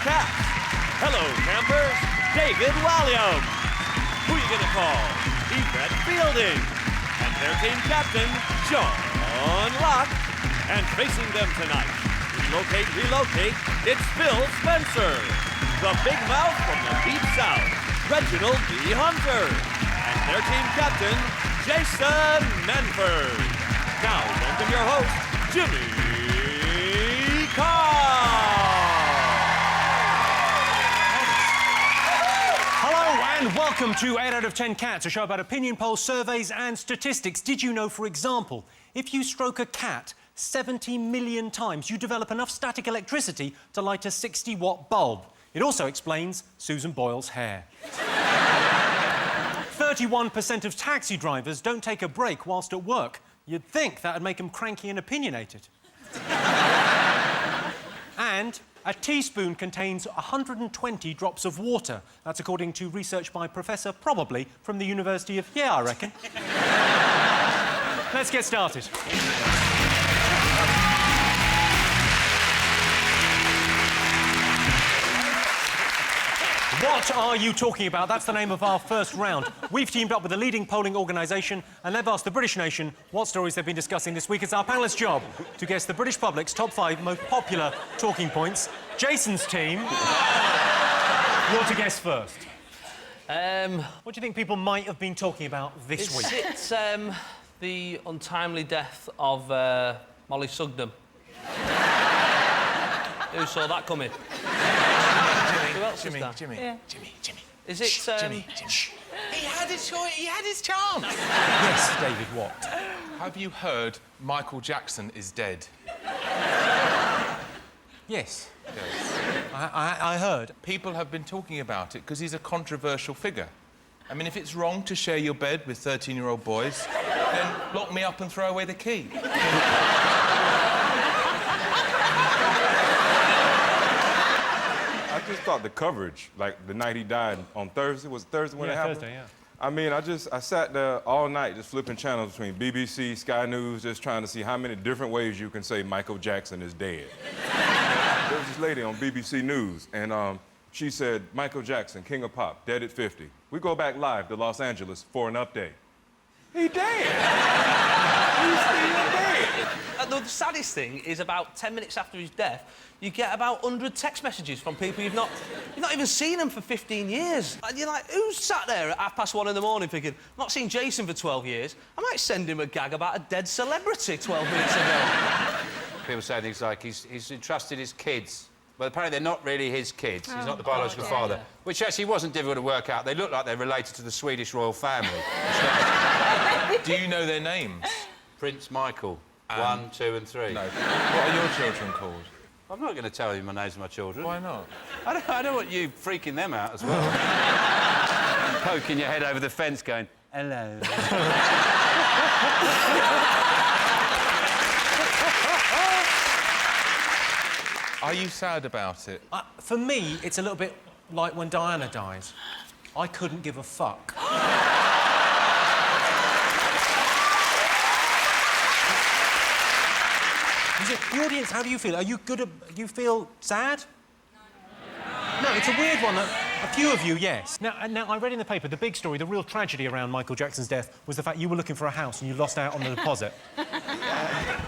cast. Hello, campers. David Walliams. Who you gonna call? Yvette Fielding. And their team captain, John Locke. And facing them tonight, relocate, it's Phil Spencer. The big mouth from the deep south, Reginald D. Hunter. And their team captain, Jason Manford. Now, welcome your host, Jimmy Carr. Hello and welcome to 8 out of 10 Cats, a show about opinion polls, surveys and statistics. Did you know, for example, if you stroke a cat 70 million times, you develop enough static electricity to light a 60-watt bulb? It also explains Susan Boyle's hair. 31% of taxi drivers don't take a break whilst at work. You'd think that would make them cranky and opinionated. And a teaspoon contains 120 drops of water. That's according to research by Professor, probably, from the University of... Yeah, I reckon. Let's get started. What are you talking about? That's the name of our first round. We've teamed up with a leading polling organisation and they've asked the British nation what stories they've been discussing this week. It's our panellists' job to guess the British public's top 5 most popular talking points. Jason's team, you're to guess first. What do you think people might have been talking about this week? It's the untimely death of Molly Sugden. Who saw that coming? Who else is that? Jimmy. Is it, Jimmy. He had his chance. Yes, David, what? Have you heard Michael Jackson is dead? Yes. Yes. I heard. People have been talking about it because he's a controversial figure. I mean, if it's wrong to share your bed with 13-year-old boys, then lock me up and throw away the key. I just thought the coverage, like the night he died on Thursday, was it Thursday when it happened? Thursday, yeah. I mean, I sat there all night just flipping channels between BBC, Sky News, just trying to see how many different ways you can say Michael Jackson is dead. There was this lady on BBC News, and she said, Michael Jackson, King of Pop, dead at 50. We go back live to Los Angeles for an update. He dead! He's still dead! The saddest thing is about 10 minutes after his death, you get about 100 text messages from people you've not even seen them for 15 years. And you're like, who's sat there at 1:30 in the morning thinking, I've not seen Jason for 12 years, I might send him a gag about a dead celebrity 12 minutes ago. People say things like he's entrusted his kids. Well, apparently they're not really his kids. He's not the biological father. Yeah. Which actually wasn't difficult to work out. They look like they're related to the Swedish royal family. Do you know their names? Prince Michael, 1, 2 and 3. No. What are your children called? I'm not going to tell you my names of my children. Why not? I don't want you freaking them out as well. Poking your head over the fence going, hello. Are you sad about it? For me, it's a little bit like when Diana dies. I couldn't give a fuck. The audience, how do you feel? Are you good at... you feel sad? No, it's a weird one. A few of you, yes. Now, I read in the paper, the big story, the real tragedy around Michael Jackson's death was the fact you were looking for a house and you lost out on the deposit.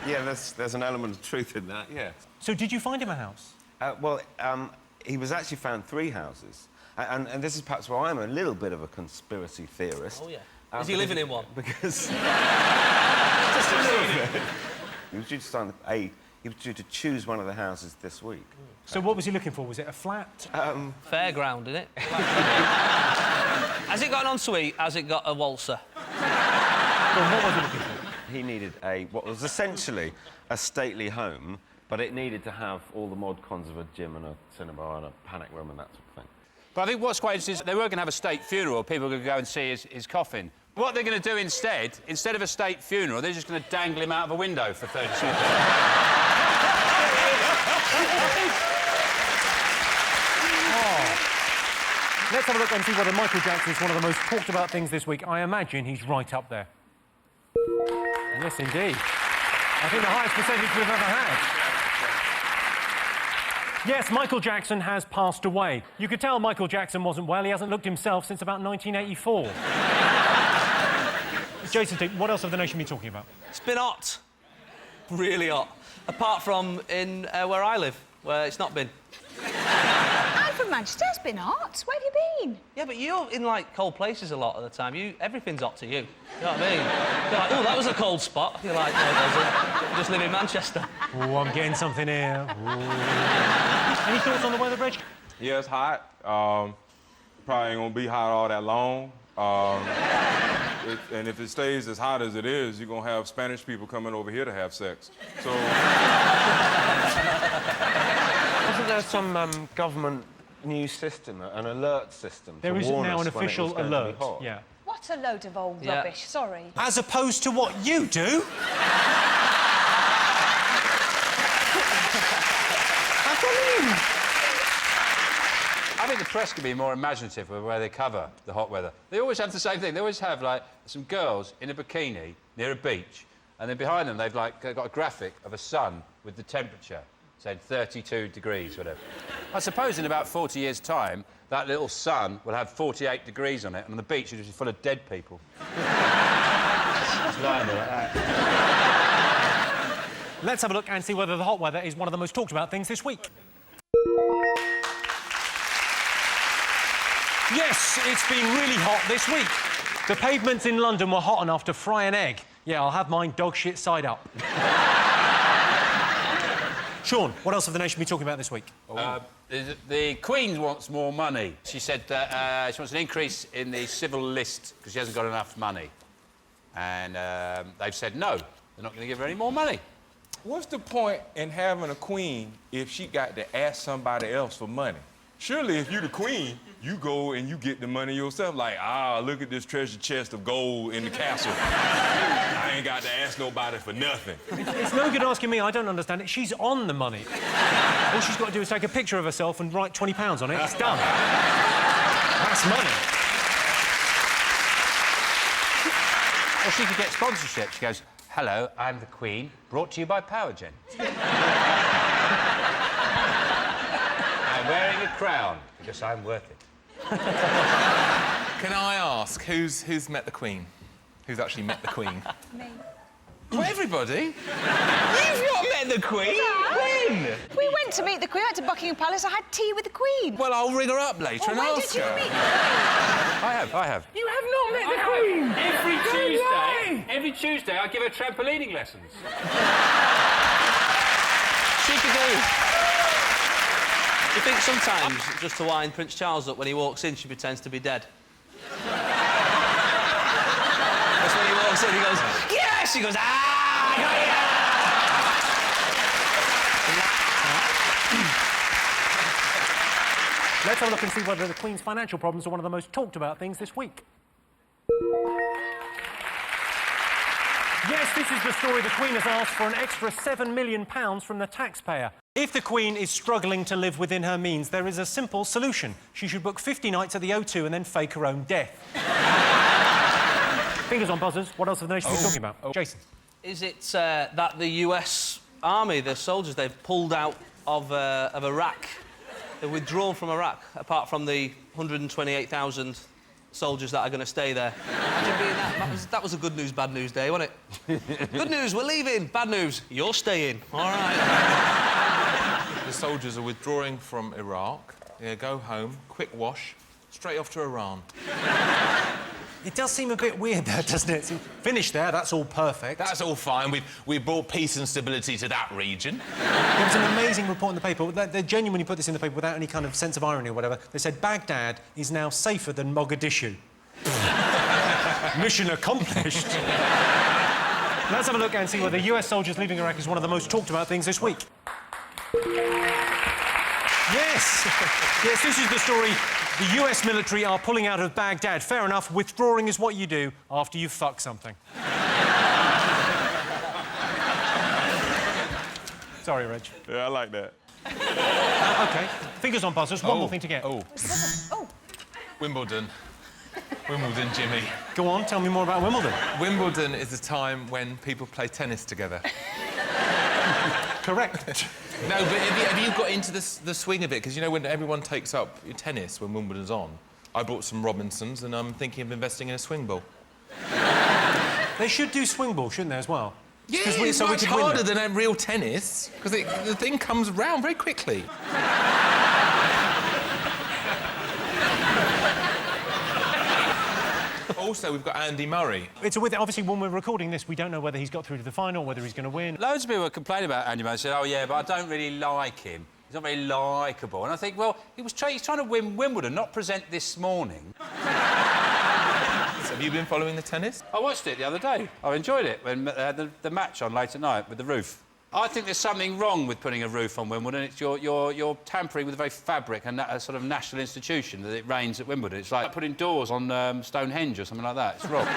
Yeah, there's an element of truth in that, yeah. So did you find him a house? He was actually found 3 houses. And this is perhaps why I'm a little bit of a conspiracy theorist. Oh, yeah. Is he living in one? Because... just a little bit. He was due to sign he was due to choose one of the houses this week. So what was he looking for? Was it a flat? Fairground, isn't it? Has it got an ensuite? Has it got a waltzer? Well, what was he looking for? He needed what was essentially a stately home, but it needed to have all the mod cons of a gym and a cinema and a panic room and that sort of thing. But I think what's quite interesting is they were going to have a state funeral. People were going to go and see his coffin. What they're going to do instead of a state funeral, they're just going to dangle him out of a window for 30 seconds. Let's have a look and see whether Michael Jackson is one of the most talked about things this week. I imagine he's right up there. Yes, indeed. I think the highest percentage we've ever had. Yes, Michael Jackson has passed away. You could tell Michael Jackson wasn't well. He hasn't looked himself since about 1984. Jason, what else have the nation been talking about? It's been hot. Really hot. Apart from in where I live, where it's not been. I'm from Manchester. It's been hot. Where have you been? Yeah, but you're in, like, cold places a lot of the time. Everything's hot to you. You know what I mean? You're like, oh, that was a cold spot. You're like, no, it doesn't. You just live in Manchester. Oh, I'm getting something here. Any thoughts on the weather, Reg? Yeah, it's hot. Probably ain't gonna be hot all that long. And if it stays as hot as it is, you're gonna have Spanish people coming over here to have sex. So... Isn't there some government new system, an alert system? There is now an us when it official was going to be alert. hot? Yeah. What a load of old Yeah. rubbish. Sorry. As opposed to what you do. I think the press could be more imaginative with where they cover the hot weather. They always have the same thing. They always have, like, some girls in a bikini near a beach, and then behind them they've got a graphic of a sun with the temperature, saying 32 degrees, whatever. I suppose in about 40 years' time, that little sun will have 48 degrees on it, and on the beach it'll just be full of dead people. Just lying there like that. Let's have a look and see whether the hot weather is one of the most talked about things this week. Yes, it's been really hot this week. The pavements in London were hot enough to fry an egg. Yeah, I'll have mine dog shit side up. Sean, what else have the nation been talking about this week? The Queen wants more money. She said that she wants an increase in the civil list because she hasn't got enough money. And they've said no, they're not going to give her any more money. What's the point in having a queen if she got to ask somebody else for money? Surely, if you're the queen, you go and you get the money yourself. Like, look at this treasure chest of gold in the castle. I ain't got to ask nobody for nothing. It's no good asking me, I don't understand it. She's on the money. All she's got to do is take a picture of herself and write £20 on it. It's done. That's money. Or she could get sponsorship. She goes, hello, I'm the Queen, brought to you by Powergen. I'm wearing a crown because I'm worth it. Can I ask, who's met the Queen? Who's actually met the Queen? Me. Well, everybody. You've not met the Queen? When? We went to meet the Queen. I went to Buckingham Palace. I had tea with the Queen. Well, I'll ring her up later and When ask did you her. meet the Queen? I have. You have not met the Queen. Every Tuesday I give her trampolining lessons. She could do. You think sometimes, just to wind Prince Charles up, when he walks in, she pretends to be dead? That's when he walks in, he goes, yes! She goes, ah! Let's have a look and see whether the Queen's financial problems are one of the most talked about things this week. Yes, this is the story. The Queen has asked for an extra £7 million from the taxpayer. If the Queen is struggling to live within her means, there is a simple solution. She should book 50 nights at the O2 and then fake her own death. Fingers on buzzers. What else have the nation been talking about? Jason. Is it that the US Army, the soldiers, they've pulled out of Iraq? They've withdrawn from Iraq, apart from the 128,000 soldiers that are going to stay there. Imagine being that. That was a good news, bad news day, wasn't it? Good news, we're leaving. Bad news, you're staying. All right. The soldiers are withdrawing from Iraq. Yeah, go home, quick wash, straight off to Iran. It does seem a bit weird, though, doesn't it? Finish there, that's all perfect. That's all fine. We've brought peace and stability to that region. There was an amazing report in the paper. They genuinely put this in the paper without any kind of sense of irony or whatever. They said Baghdad is now safer than Mogadishu. Mission accomplished. Let's have a look and see whether US soldiers leaving Iraq is one of the most talked about things this week. Yes! Yes, this is the story. The US military are pulling out of Baghdad. Fair enough, withdrawing is what you do after you fuck something. Sorry, Reg. Yeah, I like that. OK, fingers on buzzers. One more thing to get. Oh. Wimbledon. Wimbledon, Jimmy. Go on, tell me more about Wimbledon. Wimbledon is a time when people play tennis together. Correct. No, but have you got into the swing of it? Because, you know, when everyone takes up tennis when Wimbledon's on, I bought some Robinsons and I'm thinking of investing in a swing ball. They should do swing ball, shouldn't they, as well? Yeah, it's much harder than real tennis, because the thing comes round very quickly. Also, we've got Andy Murray. It's a weird... Obviously, when we're recording this, we don't know whether he's got through to the final, whether he's going to win. Loads of people were complaining about Andy Murray, said, oh, yeah, but I don't really like him. He's not very likeable. And I think, well, he's trying to win Wimbledon, not present this morning. Have you been following the tennis? I watched it the other day. I enjoyed it when they had the match on late at night with the roof. I think there's something wrong with putting a roof on Wimbledon. It's you're tampering with the very fabric and a sort of national institution that it rains at Wimbledon. It's like putting doors on Stonehenge or something like that. It's wrong.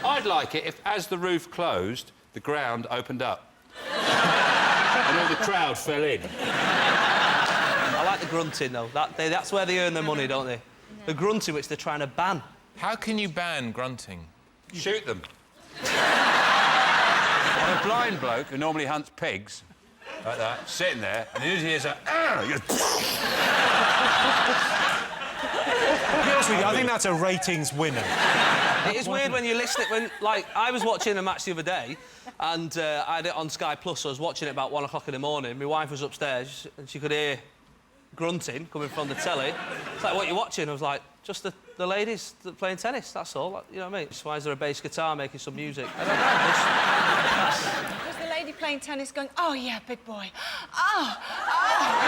I'd like it if, as the roof closed, the ground opened up. And all the crowd fell in. I like the grunting, though. That's where they earn their money, don't they? The grunting, which they're trying to ban. How can you ban grunting? Shoot them. I'm a blind bloke who normally hunts pigs, like that, sitting there, and he hears a... To be honest with you, I think that's a ratings winner. It is weird when you listen... Like, I was watching a match the other day, and I had it on Sky Plus, so I was watching it about 1 o'clock in the morning. My wife was upstairs, and she could hear grunting coming from the telly. It's like, what are you watching? I was like, just the ladies playing tennis, that's all. Like, you know what I mean? So why is there a bass guitar making some music? I don't know. Was the lady playing tennis going, oh, yeah, big boy. Oh, oh.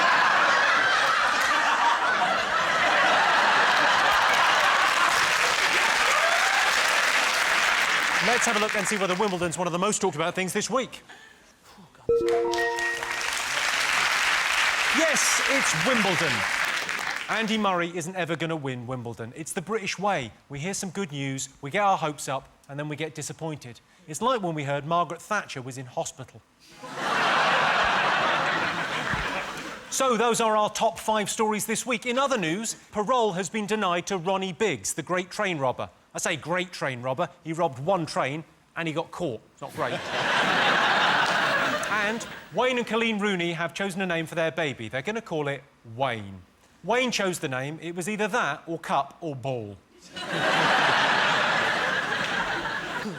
Let's have a look and see whether Wimbledon's one of the most talked about things this week. Yes, it's Wimbledon. Andy Murray isn't ever going to win Wimbledon. It's the British way. We hear some good news, we get our hopes up, and then we get disappointed. It's like when we heard Margaret Thatcher was in hospital. So those are our top 5 stories this week. In other news, parole has been denied to Ronnie Biggs, the great train robber. I say great train robber. He robbed one train and he got caught. It's not great. And Wayne and Colleen Rooney have chosen a name for their baby. They're going to call it Wayne. Wayne chose the name. It was either that or cup or ball.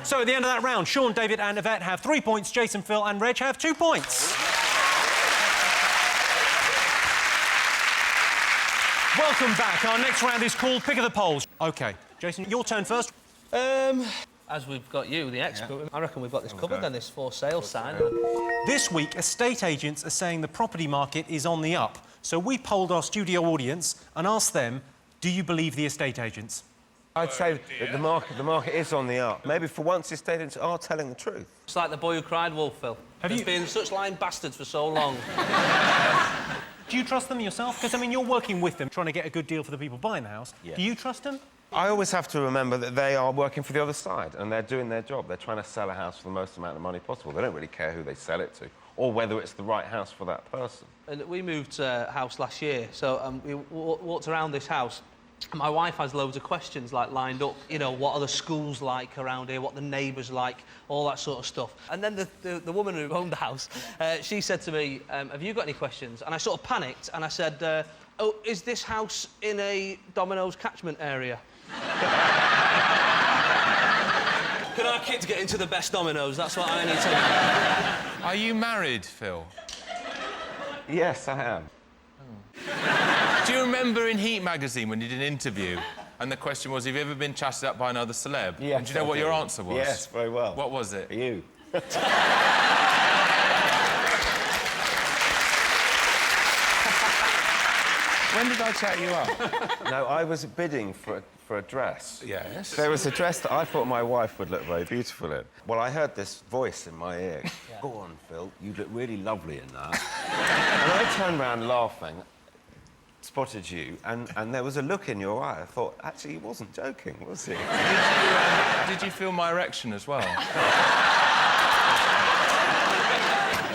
So at the end of that round, Sean, David and Yvette have 3 points. Jason, Phil and Reg have 2 points. Welcome back. Our next round is called Pick of the Polls. OK, Jason, your turn first. As we've got you, the expert, I reckon we've got this covered then, this for sale sign. This week, estate agents are saying the property market is on the up. So we polled our studio audience and asked them, do you believe the estate agents? I'd say that the market is on the up. Maybe for once, the estate agents are telling the truth. It's like the boy who cried wolf, Phil. Have been such lying bastards for so long. Do you trust them yourself? Because, I mean, you're working with them, trying to get a good deal for the people buying the house. Yeah. Do you trust them? I always have to remember that they are working for the other side and they're doing their job. They're trying to sell a house for the most amount of money possible. They don't really care who they sell it to or whether it's the right house for that person. And we moved house last year, so we walked around this house. My wife has loads of questions, like, lined up. You know, what are the schools like around here, what the neighbours like, all that sort of stuff. And then the woman who owned the house, she said to me, have you got any questions? And I sort of panicked, and I said, oh, is this house in a Domino's catchment area? Can our kids get into the best Domino's? That's what I need to know. Are you married, Phil? Yes, I am. Do you remember in Heat magazine when you did an interview and the question was, have you ever been chatted up by another celeb? Yes. And do you know what your answer was? Yes, very well. What was it? You. When did I chat you up? No, I was bidding for a dress. Yes. There was a dress that I thought my wife would look very beautiful in. Well, I heard this voice in my ear. Yeah. Go on, Phil, you look really lovely in that. And I turned round laughing, spotted you, and there was a look in your eye. I thought, actually, he wasn't joking, was he? Did you feel my erection as well?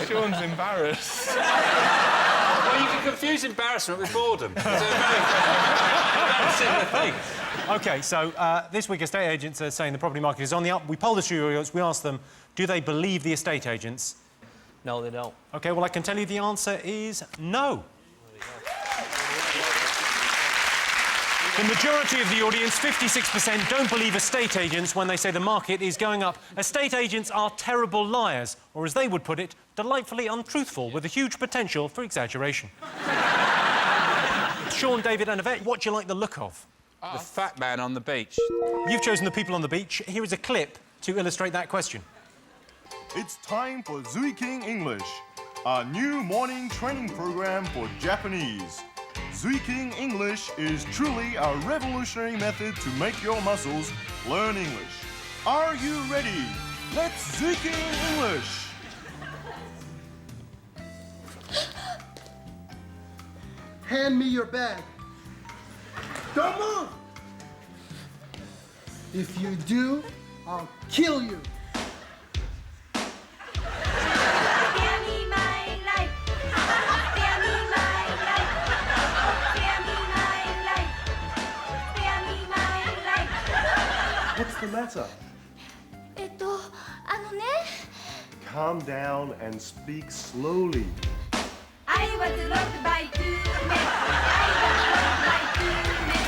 Sean's embarrassed. Well, you can confuse embarrassment with boredom. It's a very similar thing. OK, so this week, estate agents are saying the property market is on the up. We polled the studio audience, we asked them, do they believe the estate agents? No, they don't. OK, well, I can tell you the answer is no. The majority of the audience, 56%, don't believe estate agents when they say the market is going up. Estate agents are terrible liars, or as they would put it, delightfully untruthful with a huge potential for exaggeration. Sean, David and Yvette, what do you like the look of? The fat man on the beach. You've chosen the people on the beach. Here is a clip to illustrate that question. It's time for Zui King English, a new morning training program for Japanese. Zui King English is truly a revolutionary method to make your muscles learn English. Are you ready? Let's Zui King English! Hand me your bag. Don't move! If you do, I'll kill you. What's the matter? Calm down and speak slowly. I was loved by 2 men. I was loved by 2 men.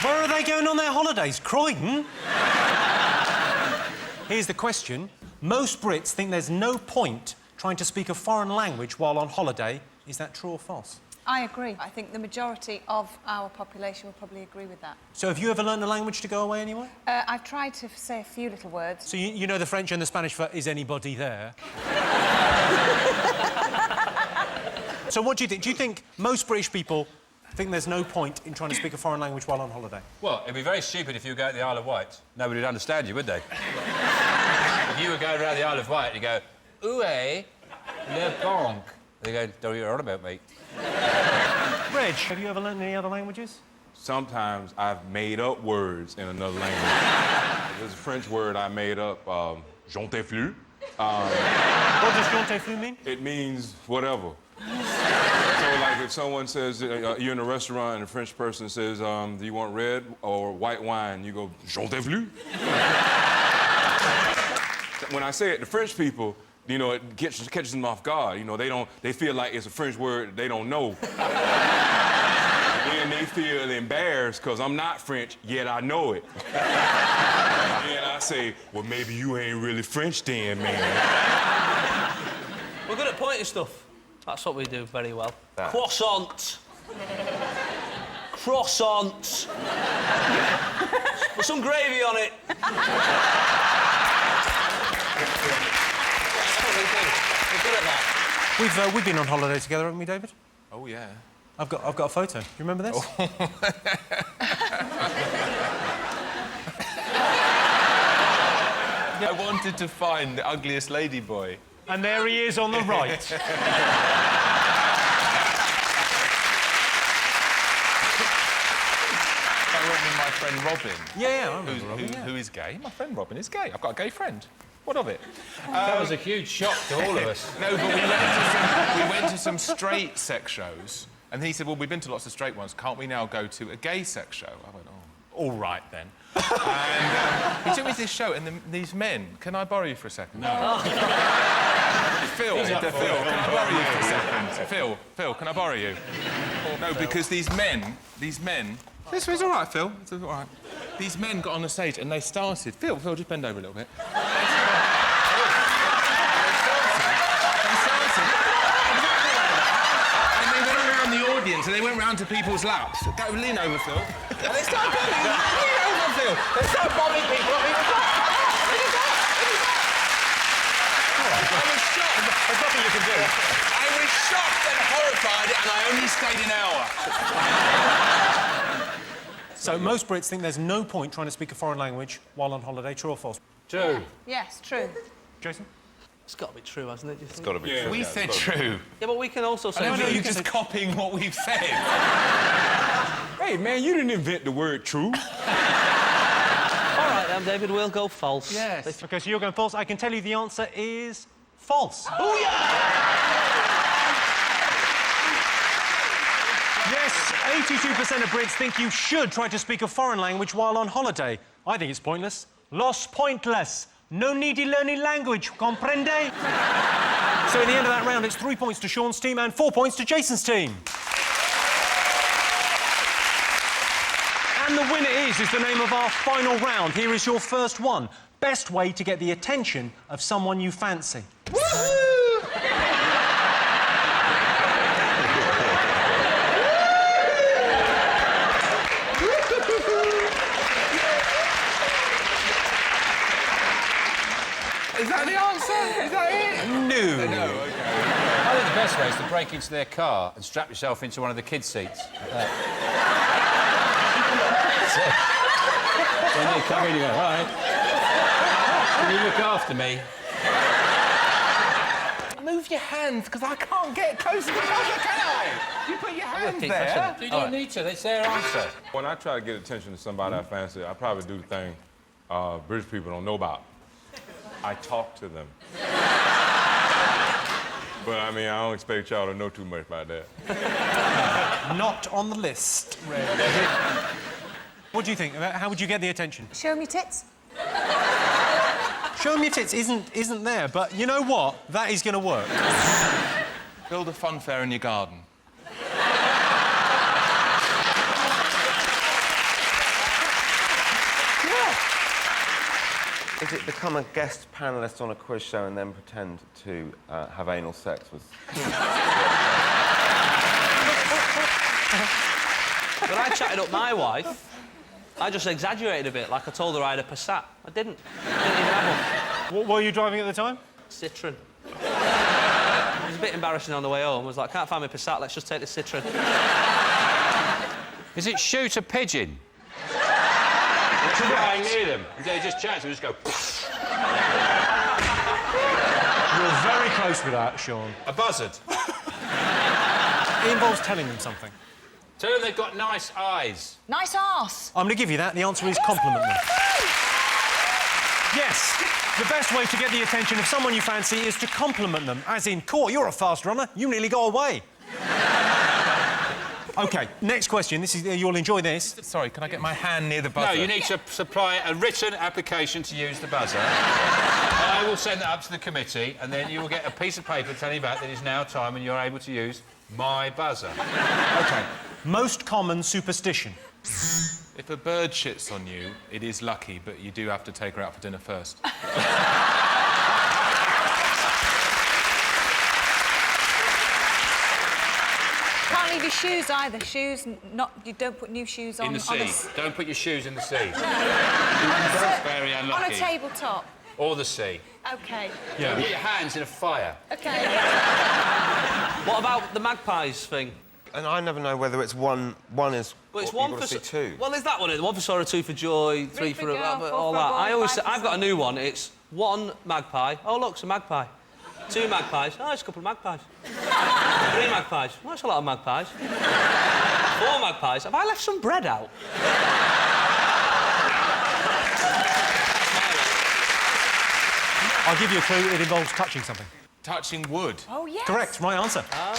Where are they going on their holidays? Croydon? Here's the question. Most Brits think there's no point trying to speak a foreign language while on holiday. Is that true or false? I agree. I think the majority of our population will probably agree with that. So have you ever learned a language to go away anyway? I've tried to say a few little words. So you know the French and the Spanish for is anybody there? So what do you think? Do you think most British people think there's no point in trying to speak a foreign language while on holiday? Well, it'd be very stupid if you go to the Isle of Wight. Nobody would understand you, would they? If you were going around the Isle of Wight, you go, "Où est le banque?" They go, "Don't you on about, mate." Reg, have you ever learned any other languages? Sometimes I've made up words in another language. There's a French word I made up, j'en t'ai flou. What does j'en t'ai flou mean? It means whatever. So, like, if someone says, you're in a restaurant and a French person says, do you want red or white wine? You go, j'en t'ai flou. When I say it to French people, you know, it catches them off guard. You know, they feel like it's a French word they don't know. And they feel embarrassed because I'm not French, yet I know it. And I say, well, maybe you ain't really French then, man. We're good at pointing stuff. That's what we do very well. Croissant. Croissant. Put some gravy on it. We're good at that. We've been on holiday together, haven't we, David? Oh, yeah. I've got a photo. Do you remember this? I wanted to find the ugliest lady boy. And there he is on the right. I went with my friend Robin. Yeah, I remember Robin, Who is gay. My friend Robin is gay. I've got a gay friend. What of it? That was a huge shock to all of us. No, but we went to some straight sex shows, and he said, well, we've been to lots of straight ones. Can't we now go to a gay sex show? I went, oh, all right, then. And he took me to this show, and these men... Can I borrow you for a second? No. Phil, can I borrow you for a second? Phil, can I borrow you? No, because these men... This was all right, Phil. It's all right. These men got on the stage, and they started... Phil, just bend over a little bit. And they went round to people's laps. Go, lean over, Phil. And they started bombing. Lean over, Phil. They started bombing people. I was shocked. There's nothing you can do. I was shocked and horrified, and I only stayed an hour. So most Brits think there's no point trying to speak a foreign language while on holiday. True or false? True. Yes, true. Jason? It's got to be true, hasn't it? Do you think? It's got to be true. We said true. Yeah, but we can also say... No, you're just copying what we've said. Hey, man, you didn't invent the word true. All right, then, David, we'll go false. Yes. OK, so you're going false. I can tell you the answer is false. Oh, yeah! Yes, 82% of Brits think you should try to speak a foreign language while on holiday. I think it's pointless. Los pointless. No needy learning language, comprende? So in the end of that round, it's 3 points to Sean's team and 4 points to Jason's team. And the winner is the name of our final round. Here is your first one. Best way to get the attention of someone you fancy. Is that the answer? Is that it? No. No, OK. I think the best way is to break into their car and strap yourself into one of the kids' seats. When they come in, you go, all right. Can you look after me? Move your hands, because I can't get close to the buzzer, can I? You put your hands there. You don't need to, it's their answer. When I try to get attention to somebody I fancy, I probably do the thing British people don't know about. I talk to them. But, I mean, I don't expect y'all to know too much about that. Not on the list, Red. What do you think? How would you get the attention? Show 'em your tits. Show 'em your tits isn't there, but you know what? That is going to work. Build a fun fair in your garden. Is it become a guest panellist on a quiz show and then pretend to have anal sex with... When I chatted up my wife, I just exaggerated a bit, like I told her I had a Passat. I didn't. I didn't even have one. What were you driving at the time? Citroen. It was a bit embarrassing on the way home. I was like, can't find my Passat, let's just take the Citroen. Is it shoot a pigeon? Flying near them. And they just chat to them, just go... You're very close with that, Sean. A buzzard. It involves telling them something. Tell them they've got nice eyes. Nice arse. I'm going to give you that. The answer is compliment them. Yes, the best way to get the attention of someone you fancy is to compliment them. As in, court, you're a fast runner. You nearly got away. OK, next question. This is, you'll enjoy this. Sorry, can I get my hand near the buzzer? No, you need to supply a written application to use the buzzer. I will send that up to the committee, and then you will get a piece of paper telling you back that it's now time and you're able to use my buzzer. OK. Most common superstition. If a bird shits on you, it is lucky, but you do have to take her out for dinner first. Can't leave your shoes either. Shoes, you don't put new shoes on. In the sea. Don't put your shoes in the sea. No. That's very unlucky. On a tabletop. Or the sea. OK. Yeah. Put your hands in a fire. OK. What about the magpies thing? And I never know whether it's one is... Well, it's you've one got for... to see two. Well, there's that one. One for sorrow, two for joy, three for... all that. I always say... I've got a new one. It's one magpie. Oh, look, it's a magpie. Two magpies. Oh, it's a couple of magpies. Three magpies. Oh, it's a lot of magpies. Four magpies. Have I left some bread out? I'll give you a clue. It involves touching something. Touching wood. Oh, yes. Correct. Right answer. Oh.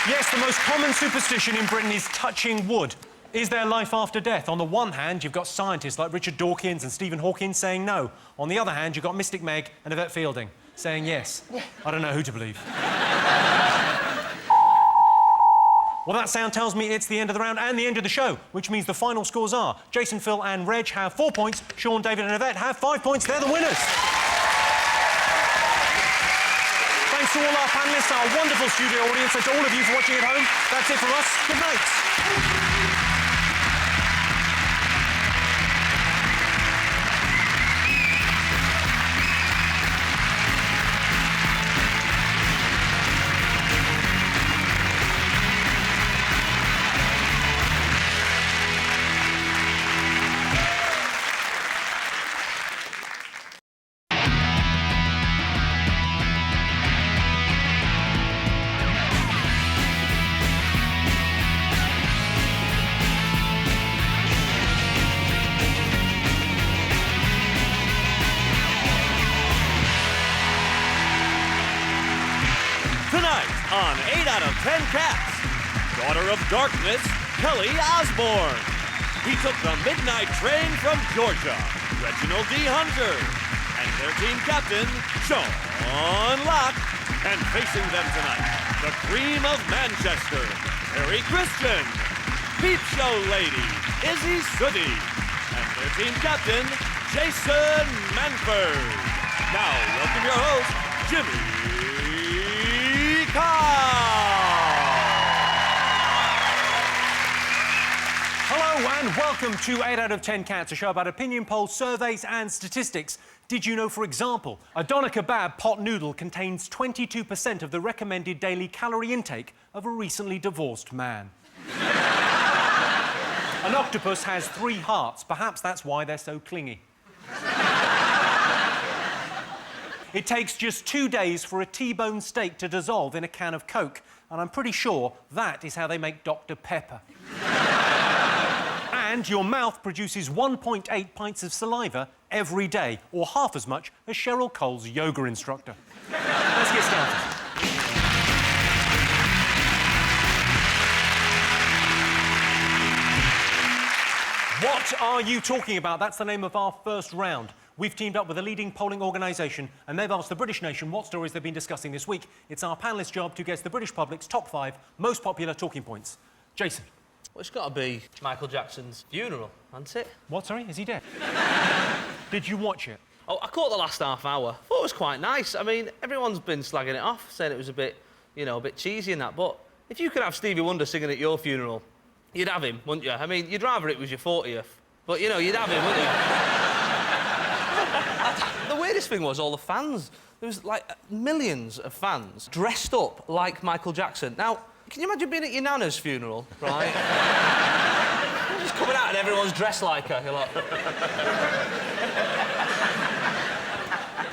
Yes, the most common superstition in Britain is touching wood. Is there life after death? On the one hand, you've got scientists like Richard Dawkins and Stephen Hawking saying no. On the other hand, you've got Mystic Meg and Yvette Fielding saying yes. I don't know who to believe. Well, that sound tells me it's the end of the round and the end of the show, which means the final scores are Jason, Phil and Reg have 4 points, Sean, David and Yvette have 5 points. They're the winners. Thanks to all our panellists, our wonderful studio audience, and to all of you for watching at home. That's it from us. Good night. On 8 out of 10 Cats, Daughter of Darkness, Kelly Osbourne. he took the midnight train from Georgia, Reginald D. Hunter, and their team captain, Sean Locke. And facing them tonight, the cream of Manchester, Harry Christian, Peep Show Lady, Izzy Sooty, and their team captain, Jason Manford. Now, welcome your host, Jimmy Carr. Hello and welcome to 8 out of 10 Cats, a show about opinion polls, surveys and statistics. Did you know, for example, a doner kebab pot noodle contains 22% of the recommended daily calorie intake of a recently divorced man? An octopus has 3 hearts. Perhaps that's why they're so clingy. It takes just 2 days for a T-bone steak to dissolve in a can of Coke, and I'm pretty sure that is how they make Dr. Pepper. And your mouth produces 1.8 pints of saliva every day, or half as much as Cheryl Cole's yoga instructor. Let's get started. What are you talking about? That's the name of our first round. We've teamed up with a leading polling organisation, and they've asked the British nation what stories they've been discussing this week. It's our panellists' job to guess the British public's top 5 most popular talking points. Jason. Well, it's got to be Michael Jackson's funeral, hasn't it? What, sorry? Is he dead? Did you watch it? Oh, I caught the last half hour. Thought it was quite nice. I mean, everyone's been slagging it off, saying it was a bit, you know, a bit cheesy and that, but if you could have Stevie Wonder singing at your funeral, you'd have him, wouldn't you? I mean, you'd rather it was your 40th, but, you know, you'd have him, wouldn't you? The weirdest thing was all the fans. There was, like, millions of fans dressed up like Michael Jackson. Now, can you imagine being at your nana's funeral, right? Just coming out and everyone's dressed like her. You're like...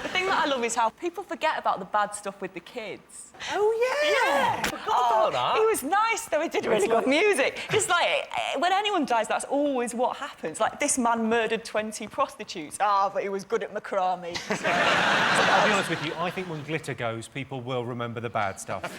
The thing that I love is how people forget about the bad stuff with the kids. Oh, yeah! Oh, that. he was nice, though. He did really good music. Just like, when anyone dies, that's always what happens. Like, this man murdered 20 prostitutes. Ah, but he was good at macrame. I'll be honest with you, I think when glitter goes, people will remember the bad stuff.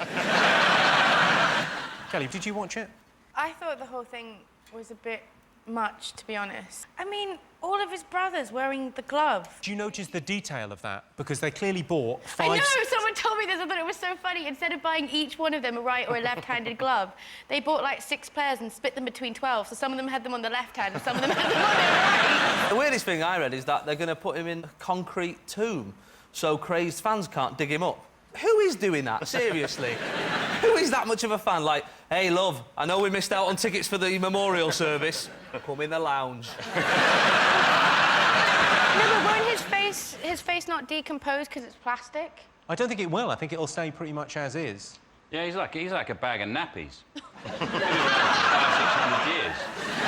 Kelly, did you watch it? I thought the whole thing was a bit much, to be honest. I mean, all of his brothers wearing the glove. Do you notice the detail of that? Because they clearly bought 5... I know, someone told me this, I thought it was so funny. Instead of buying each one of them a right or a left-handed glove, they bought, like, 6 pairs and split them between 12, so some of them had them on the left hand and some of them had them on their right. The weirdest thing I read is that they're going to put him in a concrete tomb so crazed fans can't dig him up. Who is doing that? Seriously? Who is that much of a fan? Like, hey, love, I know we missed out on tickets for the memorial service. Come in the lounge. No, but won't his face not decompose because it's plastic? I don't think it will. I think it'll stay pretty much as is. Yeah, he's like a bag of nappies. 500, 600 years.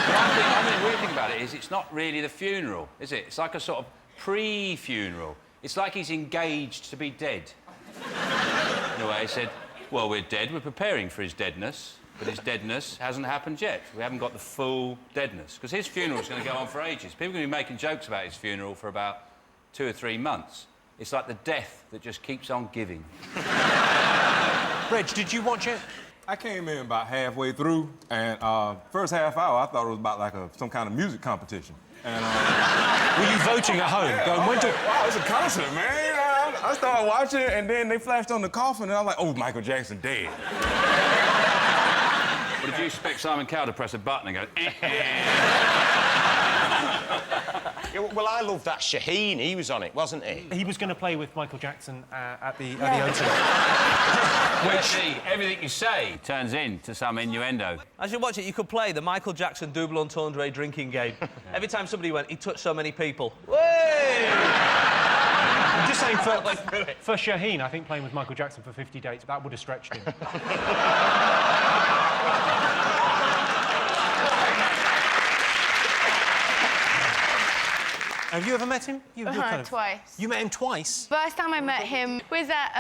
But I think the weird thing about it is it's not really the funeral, is it? It's like a sort of pre-funeral. It's like he's engaged to be dead. In a way, he said, well, we're dead, we're preparing for his deadness, but his deadness hasn't happened yet. We haven't got the full deadness, because his funeral's going to go on for ages. People are going to be making jokes about his funeral for about 2 or 3 months. It's like the death that just keeps on giving. Reg, did you watch it? I came in about halfway through, and first half hour, I thought it was about like some kind of music competition. And, were you voting at home? Yeah, Going, wow, it's a concert, man. I started watching it, and then they flashed on the coffin, and I was like, oh, Michael Jackson dead. What did you expect Simon Cowell to press a button and go, Yeah, well, I love that Shaheen. He was on it, wasn't he? He was going to play with Michael Jackson at the O2. Which everything you say turns into some innuendo. As you watch it, you could play the Michael Jackson double entendre drinking game. Every time somebody went, he touched so many people. Way! I'm just saying, for Shaheen, I think playing with Michael Jackson for 50 dates, that would have stretched him. Have you ever met him? Twice. You met him twice? First time I met him was at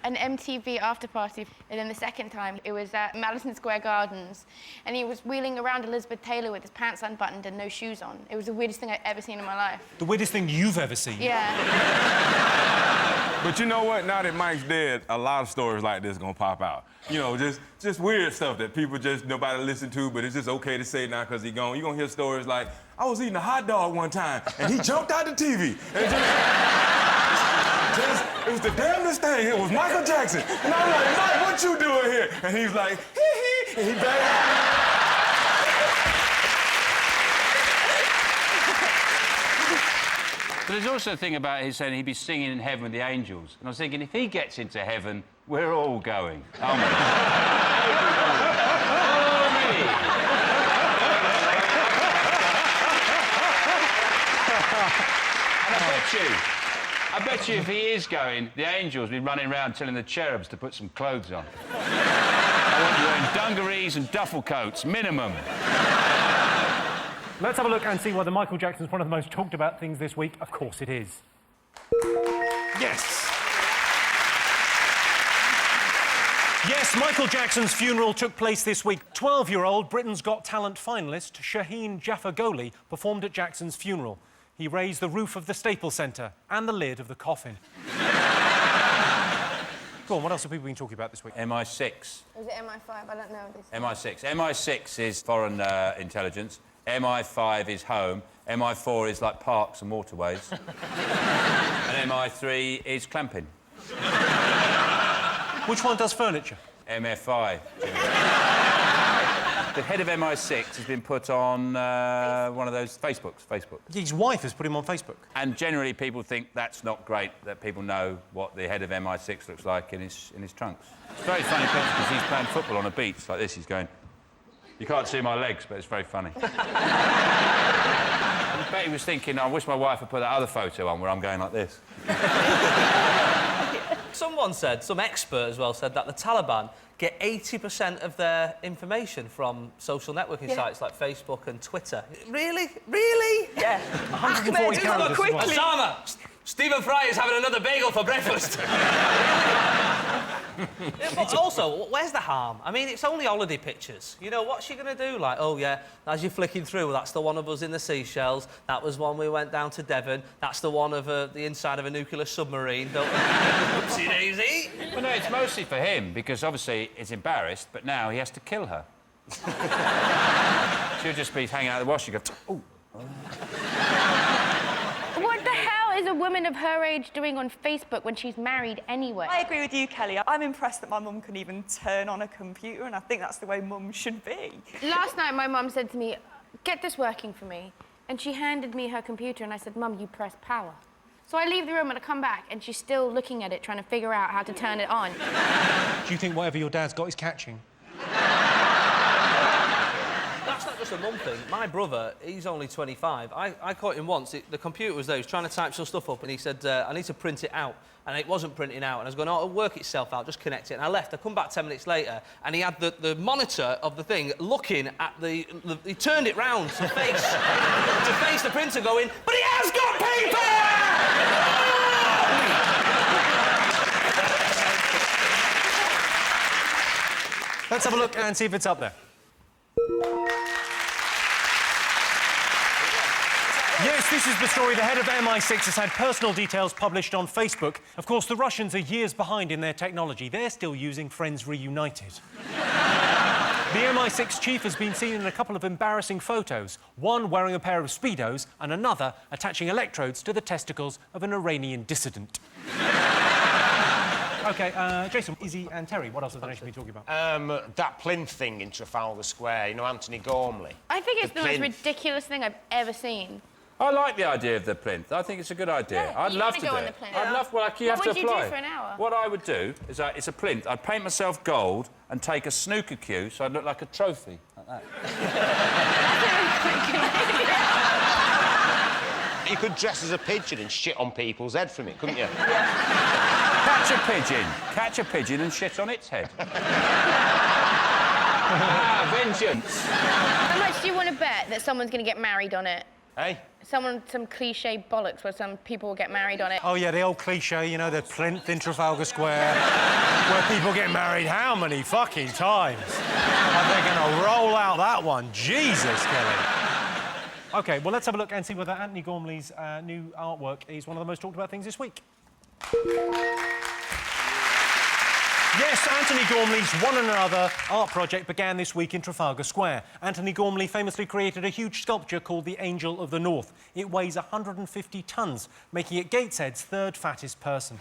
an MTV after party, and then the second time it was at Madison Square Gardens, and he was wheeling around Elizabeth Taylor with his pants unbuttoned and no shoes on. It was the weirdest thing I've ever seen in my life. The weirdest thing you've ever seen? Yeah. But you know what? Now that Mike's dead, a lot of stories like this gonna pop out. You know, just just weird stuff that people just nobody listen to, but it's just okay to say now because he gone. You're gonna hear stories like, I was eating a hot dog one time and he jumped out the TV. And it was the damnedest thing. It was Michael Jackson. And I'm like, Mike, what you doing here? And he's like, hee hee, and he backed out. But there's also a thing about his saying he'd be singing in heaven with the angels. And I was thinking, if he gets into heaven, we're all going. Aren't we? Oh, me. And I bet you if he is going, the angels will be running around telling the cherubs to put some clothes on. I want you wearing dungarees and duffel coats, minimum. Let's have a look and see whether Michael Jackson's one of the most talked about things this week. Of course it is. Yes. Yes, Michael Jackson's funeral took place this week. 12-year-old Britain's Got Talent finalist Shaheen Jaffa-Goli performed at Jackson's funeral. He raised the roof of the Staples Centre and the lid of the coffin. Go on, what else have people been talking about this week? MI6. Is it MI5? I don't know this. MI6. MI6 is foreign intelligence. MI5 is home. MI4 is like parks and waterways. And MI3 is clamping. Which one does furniture? MFI. The head of MI6 has been put on one of those Facebook. His wife has put him on Facebook. And generally people think that's not great, that people know what the head of MI6 looks like in his trunks. It's a very funny picture because he's playing football on a beach like this. He's going... You can't see my legs, but it's very funny. I bet he was thinking, I wish my wife would put that other photo on where I'm going like this. Someone said, some expert as well, said that the Taliban get 80% of their information from social networking sites like Facebook and Twitter. Really? Really? Yeah. 140 characters. Quickly. Osama, Stephen Fry is having another bagel for breakfast. Yeah, but also, where's the harm? I mean, it's only holiday pictures. You know, what's she going to do? Like, oh, yeah, as you're flicking through, that's the one of us in the Seychelles. That was one we went down to Devon. That's the one of the inside of a nuclear submarine. Don't... Oopsie-daisy. Well, no, it's mostly for him, because obviously he's embarrassed, but now he has to kill her. She'll just be hanging out of the washing, go, ooh. What the hell is a woman of her age doing on Facebook when she's married anyway? I agree with you, Kelly. I'm impressed that my mum can even turn on a computer, and I think that's the way mums should be. Last night, my mum said to me, get this working for me. And she handed me her computer, and I said, Mum, you press power. So I leave the room and I come back, and she's still looking at it, trying to figure out how to turn it on. Do you think whatever your dad's got is catching? That's not just a mum thing. My brother, he's only 25. I caught him once. The computer was there. He was trying to type some stuff up, and he said, I need to print it out. And it wasn't printing out. And I was going, oh, it'll work itself out. Just connect it. And I left. I come back 10 minutes later, and he had the monitor of the thing looking at the... He turned it round to face the printer going, but he has got paper! Let's have a look and see if it's up there. Yes, this is the story. The head of MI6 has had personal details published on Facebook. Of course, the Russians are years behind in their technology. They're still using Friends Reunited. The MI6 chief has been seen in a couple of embarrassing photos, one wearing a pair of Speedos and another attaching electrodes to the testicles of an Iranian dissident. OK, Jason, Izzy and Terry, what else have the nation been talking about? That plinth thing in Trafalgar Square, you know, Anthony Gormley. I think it's the most plinth. ridiculous thing I've ever seen. I like the idea of the plinth. I think it's a good idea. Yeah, I'd you love wanna to go do on the it. plinth. I'd love... Well, like, you have to apply. What would you do for an hour? What I would do is, it's a plinth. I'd paint myself gold and take a snooker cue so I'd look like a trophy, like that. You could dress as a pigeon and shit on people's head from it, couldn't you? Catch a pigeon and shit on its head. Vengeance. How much do you want to bet that someone's going to get married on it? Hey? Some cliche bollocks where some people will get married on it. Oh, yeah, the old cliché, you know, the plinth in Trafalgar Square, where people get married how many fucking times? Are they going to roll out that one? Jesus, Kelly. OK, well, let's have a look and see whether Anthony Gormley's new artwork is one of the most talked about things this week. Yes, Anthony Gormley's One and Another art project began this week in Trafalgar Square. Anthony Gormley famously created a huge sculpture called the Angel of the North. It weighs 150 tonnes, making it Gateshead's third fattest person.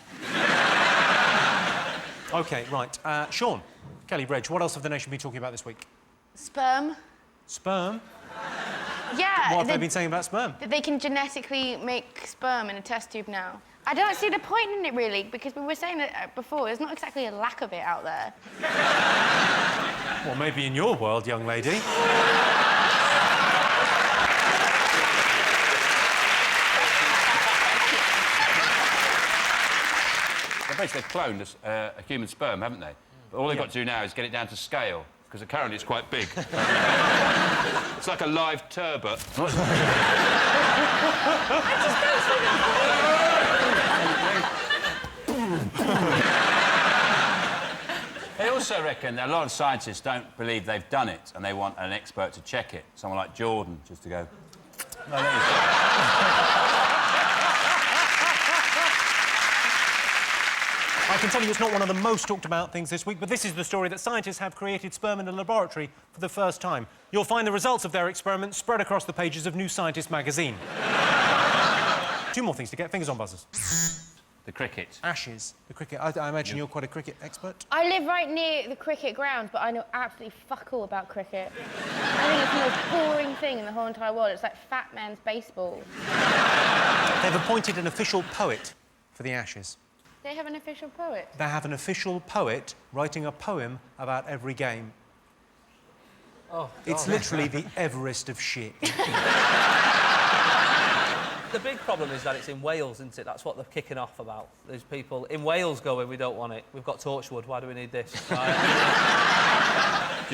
OK, right. Sean, Kelly, Reg, what else have the nation been talking about this week? Sperm. Sperm? Yeah. What have they been saying about sperm? That they can genetically make sperm in a test tube now. I don't see the point in it, really, because we were saying that before, there's not exactly a lack of it out there. Well, maybe in your world, young lady. Basically, they've cloned a human sperm, haven't they? But all they've got to do now is get it down to scale, because currently it's quite big. It's like a live turbot. They also reckon that a lot of scientists don't believe they've done it, and they want an expert to check it. Someone like Jordan, just to go... No, there you go. I can tell you it's not one of the most talked about things this week, but this is the story that scientists have created sperm in a laboratory for the first time. You'll find the results of their experiment spread across the pages of New Scientist magazine. 2 more things to get fingers on buzzers. The cricket. Ashes. The cricket. I imagine you're quite a cricket expert. I live right near the cricket ground, but I know absolutely fuck all about cricket. I think it's the most boring thing in the whole entire world. It's like fat man's baseball. They've appointed an official poet for the Ashes. They have an official poet? They have an official poet writing a poem about every game. Oh, it's literally the Everest of shit. The big problem is that it's in Wales, isn't it? That's what they're kicking off about. There's people in Wales going, we don't want it. We've got Torchwood, why do we need this? Do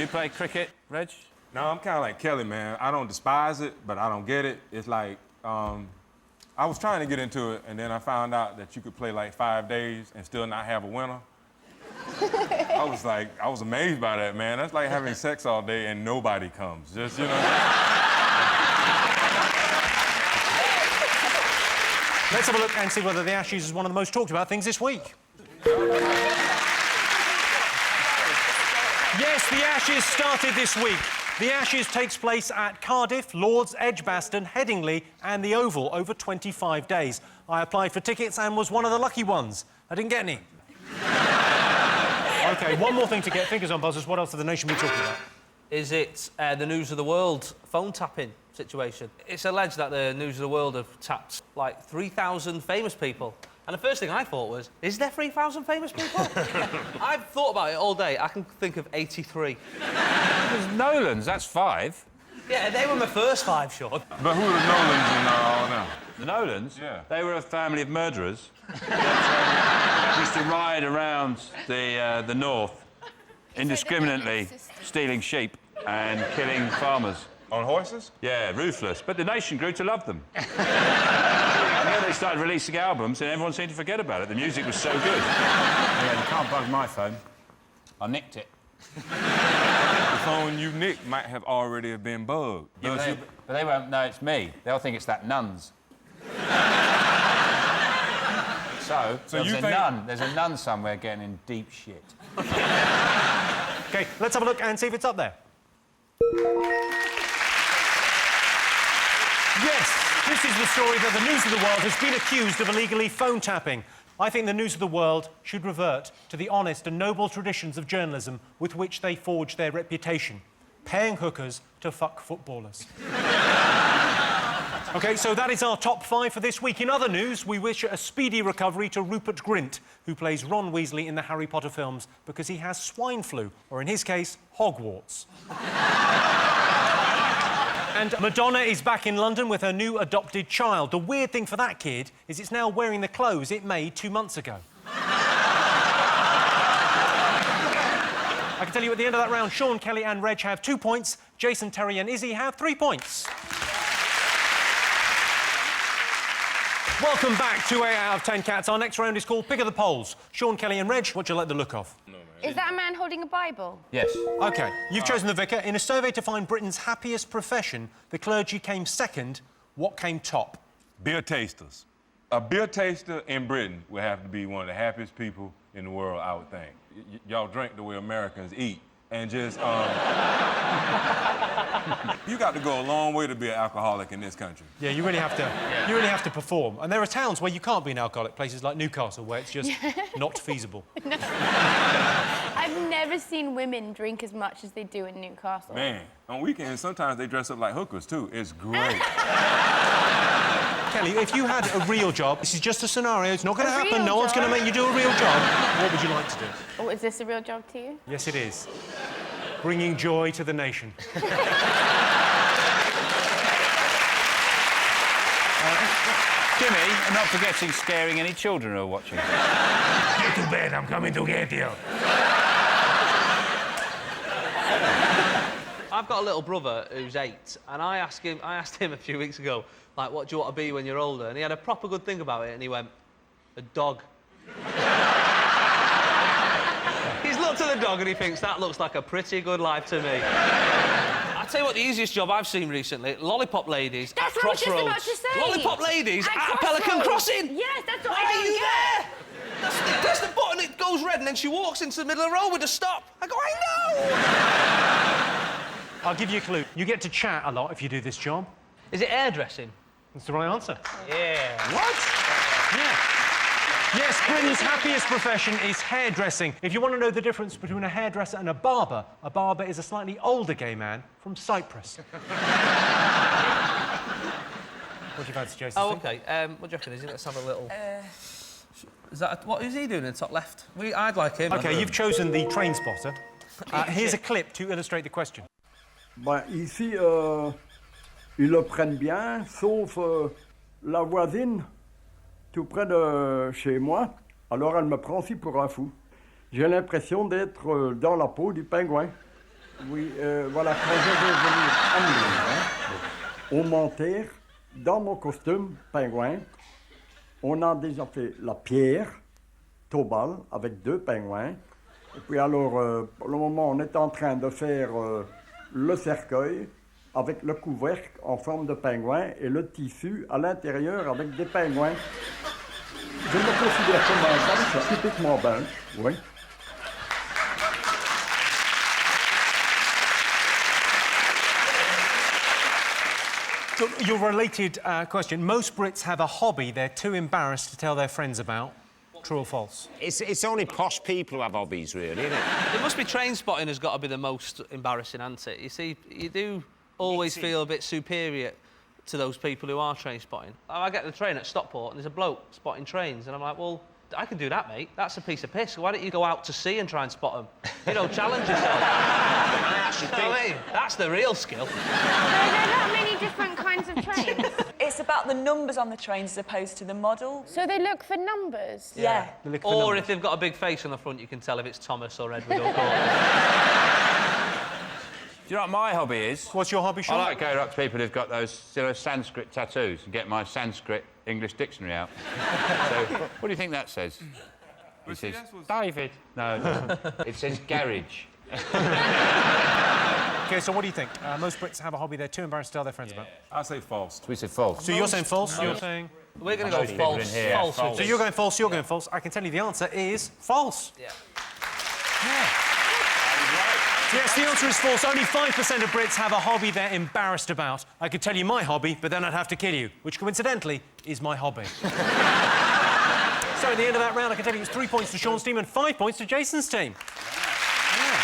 you play cricket, Reg? No, I'm kind of like Kelly, man. I don't despise it, but I don't get it. It's like, I was trying to get into it, and then I found out that you could play like 5 days and still not have a winner. I was amazed by that, man. That's like having sex all day and nobody comes. Just, you know. Let's have a look and see whether the Ashes is one of the most talked about things this week. Yes, the Ashes started this week. The Ashes takes place at Cardiff, Lords, Edgbaston, Headingley and the Oval over 25 days. I applied for tickets and was one of the lucky ones. I didn't get any. OK, one more thing to get fingers on buzzers. What else have the nation been talking about? Is it the News of the World phone tapping situation? It's alleged that the News of the World have tapped, like, 3,000 famous people. And the first thing I thought was, is there 3,000 famous people? I've thought about it all day. I can think of 83. There's Nolans, that's 5. Yeah, they were my first 5, Sean. But who are the Nolans in all now? The Nolans? Yeah. They were a family of murderers. Used to ride around the north indiscriminantly, stealing sheep and killing farmers. On horses? Yeah, ruthless. But the nation grew to love them. And then they started releasing albums and everyone seemed to forget about it. The music was so good. Yeah, you can't bug my phone. I nicked it. The phone you nicked might have already been bugged. Yeah, but they won't know it's me. They'll think it's that nun's. So there's a nun somewhere getting in deep shit. OK, let's have a look and see if it's up there. Yes, this is the story that the News of the World has been accused of illegally phone tapping. I think the News of the World should revert to the honest and noble traditions of journalism with which they forged their reputation, paying hookers to fuck footballers. OK, so that is our top 5 for this week. In other news, we wish a speedy recovery to Rupert Grint, who plays Ron Weasley in the Harry Potter films, because he has swine flu, or in his case, Hogwarts. And Madonna is back in London with her new adopted child. The weird thing for that kid is it's now wearing the clothes it made 2 months ago. I can tell you at the end of that round, Sean, Kelly and Reg have 2 points. Jason, Terry and Izzy have 3 points. Welcome back to 8 out of 10 Cats. Our next round is called Pick of the Polls. Sean, Kelly and Reg, what do you like the look of? Is that a man holding a Bible? Yes. OK, you've chosen the vicar. In a survey to find Britain's happiest profession, the clergy came second. What came top? Beer tasters. A beer taster in Britain would have to be one of the happiest people in the world, I would think. Y'all drink the way Americans eat, and just, you got to go a long way to be an alcoholic in this country. Yeah, you really have to. You really have to perform. And there are towns where you can't be an alcoholic. Places like Newcastle, where it's just not feasible. No. I've never seen women drink as much as they do in Newcastle. Man, on weekends sometimes they dress up like hookers too. It's great. Kelly, if you had a real job, this is just a scenario. It's not going to happen. real No one's going to job? make you do a real job. What would you like to do? Oh, is this a real job to you? Yes, it is. Bringing joy to the nation. Jimmy, I'm not forgetting scaring any children who are watching. Get to bed, I'm coming to get you. I've got a little brother who's 8, and I asked him a few weeks ago, like, what do you want to be when you're older? And he had a proper good think about it, and he went, a dog. He's looked at the dog and he thinks, that looks like a pretty good life to me. I'll tell you what, the easiest job I've seen recently, lollipop ladies That's at what I was just Crossroads. about to say. Lollipop ladies at Pelican Crossing. Yes, that's what Why I are don't you get. there? Press the button, it goes red, and then she walks into the middle of the road with a stop. I go, I know! I'll give you a clue. You get to chat a lot if you do this job. Is it hairdressing? That's the right answer. Yeah. What? Yeah. Yes, Britain's happiest profession is hairdressing. If you want to know the difference between a hairdresser and a barber is a slightly older gay man from Cyprus. What do you fancy, Jason? Oh, OK. What do you reckon, is it? Let's have a little... Is that... What is he doing in the top left? I'd like him. OK, you've chosen the train spotter. Here's a clip to illustrate the question. Ben, ici, ils le prennent bien, sauf la voisine, tout près de chez moi. Alors, elle me prend aussi pour un fou. J'ai l'impression d'être dans la peau du pingouin. Oui, voilà, quand je vais venir à Milan, au Monterre, dans mon costume pingouin, on a déjà fait la pierre, Tobal, avec 2 pingouins. Et puis alors, pour le moment, on est en train de faire le cercueil avec le couvercle en forme de pingouin et le tissu à l'intérieur avec des pingouins. Je me considère comme un belge, typiquement belge, oui. So, your related question. Most Brits have a hobby they're too embarrassed to tell their friends about. True or false? It's only posh people who have hobbies, really, isn't it? It must be train spotting has got to be the most embarrassing, hasn't it? You see, you do always feel a bit superior to those people who are train spotting. I get the train at Stockport and there's a bloke spotting trains and I'm like, well, I can do that, mate. That's a piece of piss. Why don't you go out to sea and try and spot them? You know, challenge yourself. I actually think... I mean, that's the real skill. There are that many different kinds of trains. It's about the numbers on the trains as opposed to the model. So they look for numbers? Yeah. Or if they've got a big face on the front, you can tell if it's Thomas or Edward or Gordon. Do you know what my hobby is? What's your hobby, Sean? I like going up to people who've got those Sanskrit tattoos and get my Sanskrit English dictionary out. So, what do you think that says? It says, David. No, it doesn't. It says garage. OK, so what do you think? Most Brits have a hobby they're too embarrassed to tell their friends about. I'll say false. We said false. So you're saying false? You're saying... We're going to go false. So you're going false, you're going false. I can tell you the answer is false. Yeah. Yes, the answer is false. Only 5% of Brits have a hobby they're embarrassed about. I could tell you my hobby, but then I'd have to kill you, which coincidentally is my hobby. So at the end of that round, I can tell you it's 3 points to Sean's team and 5 points to Jason's team. Yeah.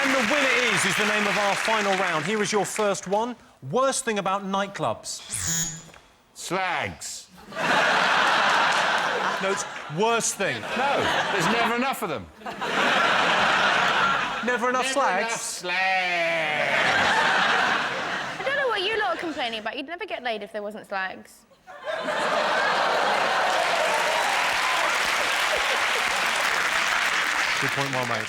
And the winner is the name of our final round. Here is your first one. Worst thing about nightclubs. Slags. No, it's worst thing. No, there's never enough of them. Never enough slags? Slags. I don't know what you lot are complaining about. You'd never get laid if there wasn't slags. Good point, well made.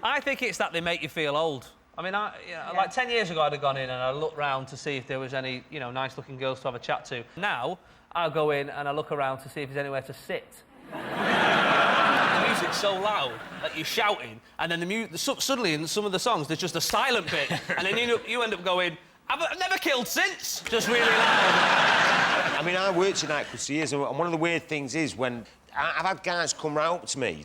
I think it's that they make you feel old. I mean, like 10 years ago, I'd have gone in and I looked round to see if there was any, you know, nice-looking girls to have a chat to. Now, I'll go in and I look around to see if there's anywhere to sit. The music's so loud that you're shouting, and then suddenly in some of the songs there's just a silent bit, and then you end up going, I've never killed since. Just really loud. I mean, I worked in nightclubs for years, and one of the weird things is when I've had guys come round to me.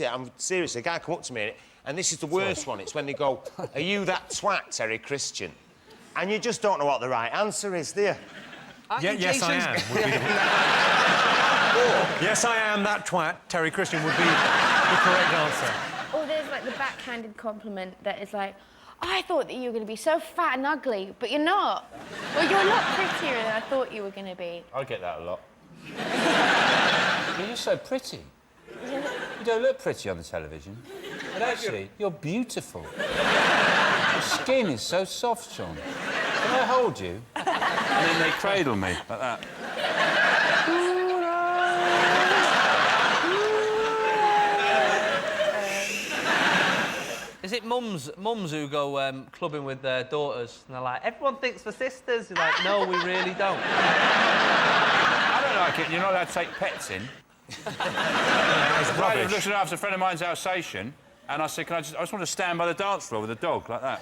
I'm serious. A guy come up to me, and this is the worst one. It's when they go, "Are you that twat, Terry Christian?" And you just don't know what the right answer is, do you? Yes, I am. Yes, I am that twat. Terry Christian would be the correct answer. Or there's like the backhanded compliment that is like, I thought that you were going to be so fat and ugly, but you're not. Or you're a lot prettier than I thought you were going to be. I get that a lot. You're just so pretty. You don't look pretty on the television. But actually, you're beautiful. Your skin is so soft, Sean. Can I hold you? And then they cradle me like that. Is it mums who go clubbing with their daughters and they're like, everyone thinks we're sisters? You're like, no, we really don't. I don't like it. You're not allowed to take pets in. It's I was looking after a friend of mine's Alsatian, and I said, I just want to stand by the dance floor with a dog like that.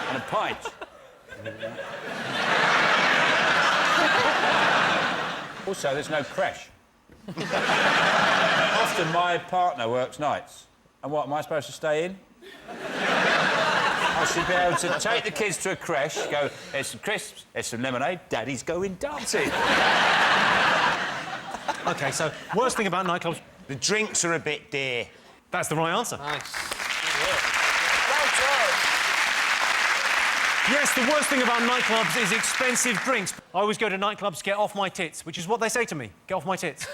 And a pint. Also, there's no creche. Often my partner works nights. And what, am I supposed to stay in? I should be able to take the kids to a creche, go, there's some crisps, there's some lemonade, Daddy's going dancing. OK, so, worst thing about nightclubs... The drinks are a bit dear. That's the right answer. Nice. Yes, the worst thing about nightclubs is expensive drinks. I always go to nightclubs to get off my tits, which is what they say to me. Get off my tits.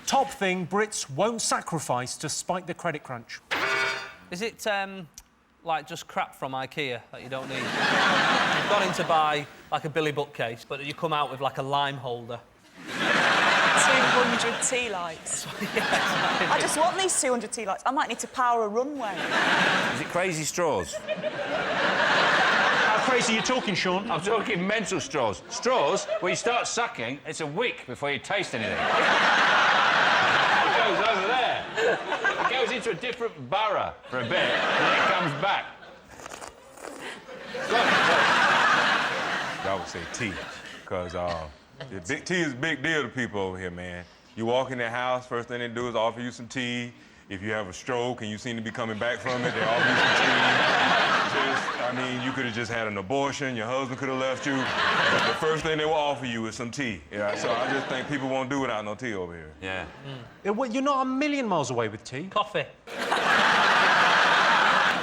Top thing Brits won't sacrifice to spite the credit crunch. Is it, like, just crap from IKEA that you don't need? You've gone in to buy, like, a Billy bookcase, but you come out with, like, a lime holder. 200 tea lights. I just want these 200 tea lights. I might need to power a runway. Is it crazy straws? How crazy are you talking, Sean? I'm talking mental straws. Straws, where you start sucking, it's a week before you taste anything. It goes over there. It goes into a different borough for a bit, and then it comes back. I would say tea, because tea is a big deal to people over here, man. You walk in their house, first thing they do is offer you some tea. If you have a stroke and you seem to be coming back from it, they offer you some tea. I mean, you could have just had an abortion, your husband could have left you. But the first thing they will offer you is some tea. Yeah, so I just think people won't do without no tea over here. Yeah. Well, you're not a million miles away with tea. Coffee.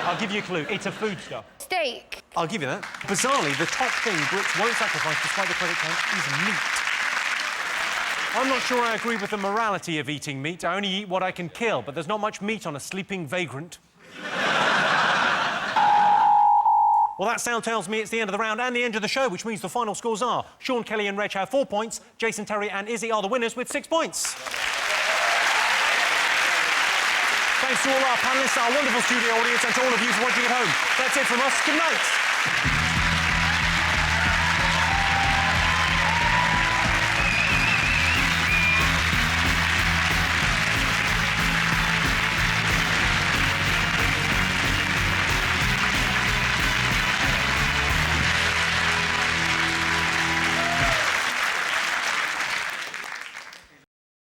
I'll give you a clue. It's a foodstuff. Steak. I'll give you that. Bizarrely, the top thing Brits won't sacrifice despite the credit crunch is meat. I'm not sure I agree with the morality of eating meat. I only eat what I can kill, but there's not much meat on a sleeping vagrant. Well, that sound tells me it's the end of the round and the end of the show, which means the final scores are Sean, Kelly and Reg have 4 points, Jason, Terry and Izzy are the winners with 6 points. Thanks to all our panellists, our wonderful studio audience, and to all of you for watching at home. That's it from us. Good night.